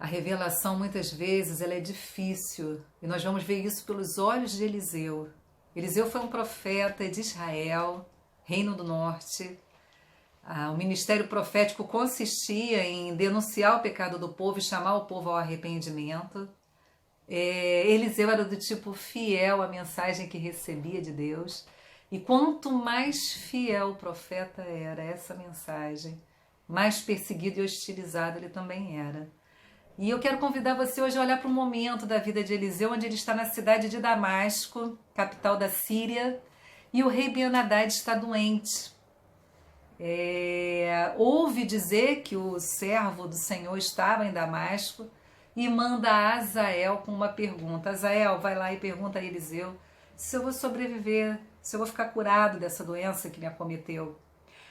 A revelação muitas vezes ela é difícil e nós vamos ver isso pelos olhos de Eliseu. Eliseu foi um profeta de Israel, Reino do Norte. O ministério profético consistia em denunciar o pecado do povo e chamar o povo ao arrependimento. Eliseu era do tipo fiel à mensagem que recebia de Deus. E quanto mais fiel o profeta era a essa mensagem, mais perseguido e hostilizado ele também era. E eu quero convidar você hoje a olhar para um momento da vida de Eliseu, onde ele está na cidade de Damasco, capital da Síria, e o rei Ben-Hadad está doente. Ouve dizer que o servo do Senhor estava em Damasco e manda a Azael com uma pergunta. Azael vai lá e pergunta a Eliseu se eu vou sobreviver, se eu vou ficar curado dessa doença que me acometeu.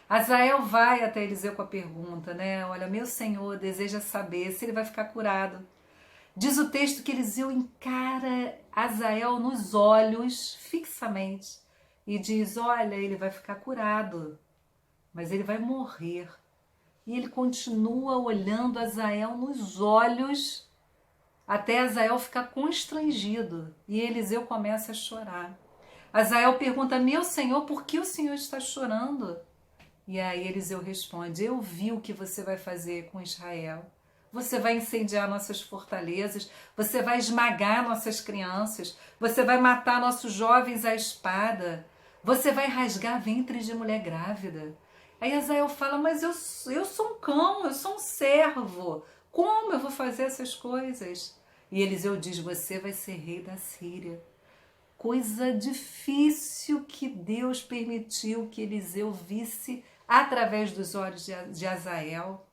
Azael vai até Eliseu com a pergunta, né? Olha, meu senhor deseja saber se ele vai ficar curado. Diz o texto que Eliseu encara Azael nos olhos fixamente e diz, olha, ele vai ficar curado, mas ele vai morrer. E ele continua olhando Azael nos olhos até Azael ficar constrangido e Eliseu começa a chorar. Azael pergunta, meu senhor, por que o senhor está chorando? E aí Eliseu responde, eu vi o que você vai fazer com Israel. Você vai incendiar nossas fortalezas, você vai esmagar nossas crianças, você vai matar nossos jovens à espada, você vai rasgar ventres de mulher grávida. Aí Azael fala, mas eu sou um cão, eu sou um servo, como eu vou fazer essas coisas? E Eliseu diz, você vai ser rei da Síria. Coisa difícil que Deus permitiu que Eliseu visse através dos olhos de Azael.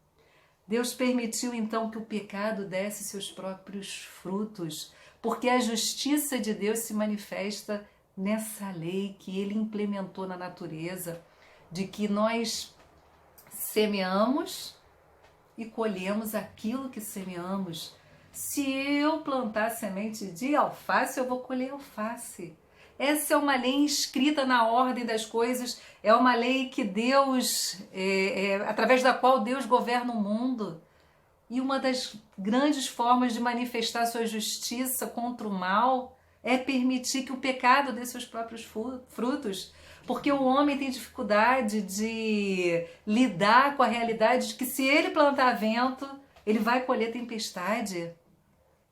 Deus permitiu então que o pecado desse seus próprios frutos, porque a justiça de Deus se manifesta nessa lei que ele implementou na natureza, de que nós semeamos e colhemos aquilo que semeamos. Se eu plantar semente de alface, eu vou colher alface. Essa é uma lei inscrita na ordem das coisas, é uma lei que Deus, através da qual Deus governa o mundo. E uma das grandes formas de manifestar sua justiça contra o mal é permitir que o pecado dê seus próprios frutos. Porque o homem tem dificuldade de lidar com a realidade de que se ele plantar vento, ele vai colher tempestade.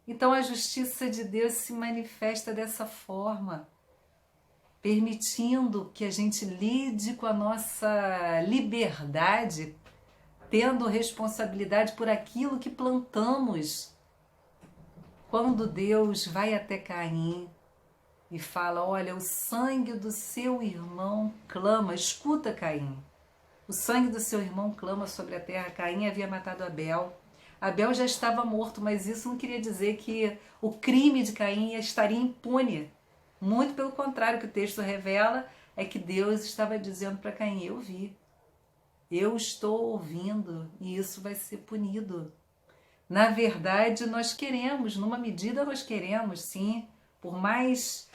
Então a justiça de Deus se manifesta dessa forma, permitindo que a gente lide com a nossa liberdade, tendo responsabilidade por aquilo que plantamos. Quando Deus vai até Caim e fala, olha, o sangue do seu irmão clama, escuta Caim, o sangue do seu irmão clama sobre a terra. Caim havia matado Abel. Abel já estava morto, mas isso não queria dizer que o crime de Caim estaria impune. Muito pelo contrário, o que o texto revela é que Deus estava dizendo para Caim, eu vi, eu estou ouvindo e isso vai ser punido. Na verdade, nós queremos, numa medida nós queremos, sim, por mais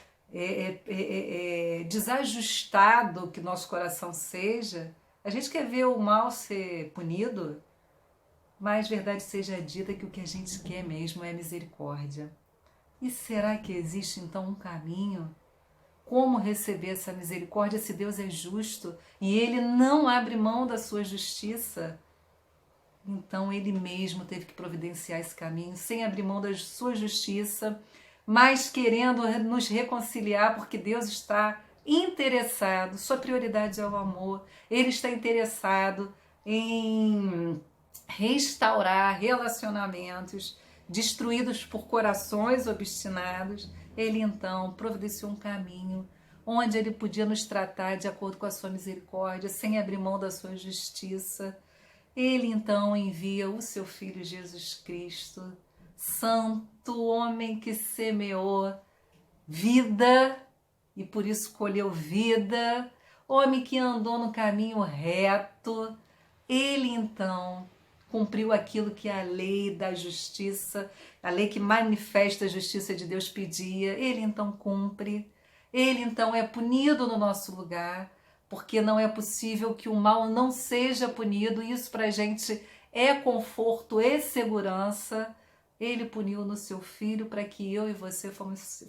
desajustado que nosso coração seja, a gente quer ver o mal ser punido, mas verdade seja dita que o que a gente quer mesmo é a misericórdia. E será que existe então um caminho? Como receber essa misericórdia se Deus é justo e Ele não abre mão da sua justiça? Então Ele mesmo teve que providenciar esse caminho, sem abrir mão da sua justiça, mas querendo nos reconciliar, porque Deus está interessado, sua prioridade é o amor, Ele está interessado em restaurar relacionamentos destruídos por corações obstinados. Ele então providenciou um caminho onde Ele podia nos tratar de acordo com a sua misericórdia, sem abrir mão da sua justiça. Ele então envia o seu Filho Jesus Cristo, santo homem que semeou vida e por isso colheu vida, homem que andou no caminho reto. Ele então cumpriu aquilo que a lei da justiça, a lei que manifesta a justiça de Deus pedia. Ele então cumpre, ele então é punido no nosso lugar, porque não é possível que o mal não seja punido. Isso para a gente é conforto e segurança, Ele puniu no seu Filho para que eu e você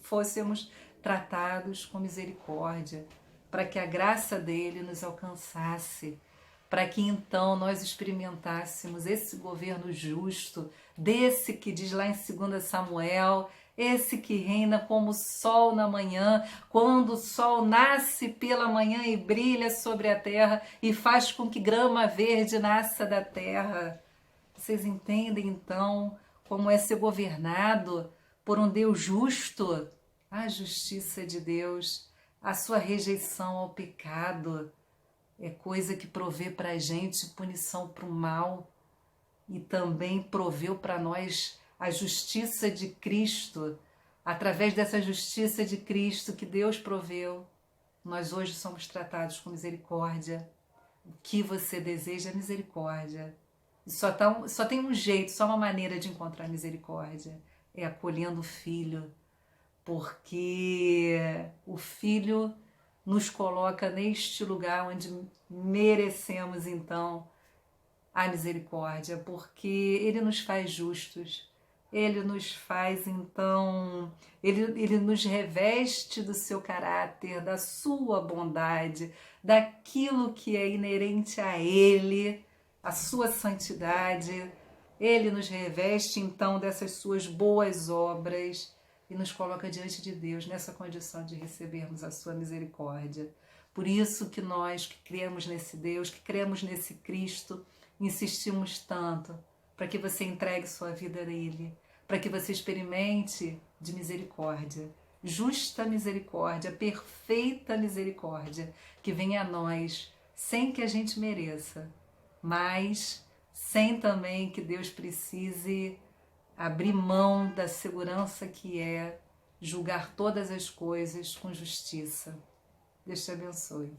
fôssemos tratados com misericórdia, para que a graça dele nos alcançasse, para que então nós experimentássemos esse governo justo, desse que diz lá em 2 Samuel, esse que reina como o sol na manhã, quando o sol nasce pela manhã e brilha sobre a terra e faz com que grama verde nasça da terra. Vocês entendem então como é ser governado por um Deus justo? A justiça de Deus, a sua rejeição ao pecado, é coisa que provê para a gente punição para o mal e também proveu para nós a justiça de Cristo. Através dessa justiça de Cristo que Deus proveu, nós hoje somos tratados com misericórdia. O que você deseja é misericórdia. E só tem um jeito, só uma maneira de encontrar misericórdia, é acolhendo o Filho, porque o Filho nos coloca neste lugar onde merecemos então a misericórdia, porque Ele nos faz justos, Ele nos faz então, Ele nos reveste do seu caráter, da sua bondade, daquilo que é inerente a Ele, a sua santidade. Ele nos reveste então dessas suas boas obras e nos coloca diante de Deus nessa condição de recebermos a sua misericórdia. Por isso que nós que cremos nesse Deus, que cremos nesse Cristo, insistimos tanto para que você entregue sua vida a Ele, para que você experimente de misericórdia, justa misericórdia, perfeita misericórdia, que venha a nós sem que a gente mereça, mas sem também que Deus precise abrir mão da segurança que é julgar todas as coisas com justiça. Deus te abençoe.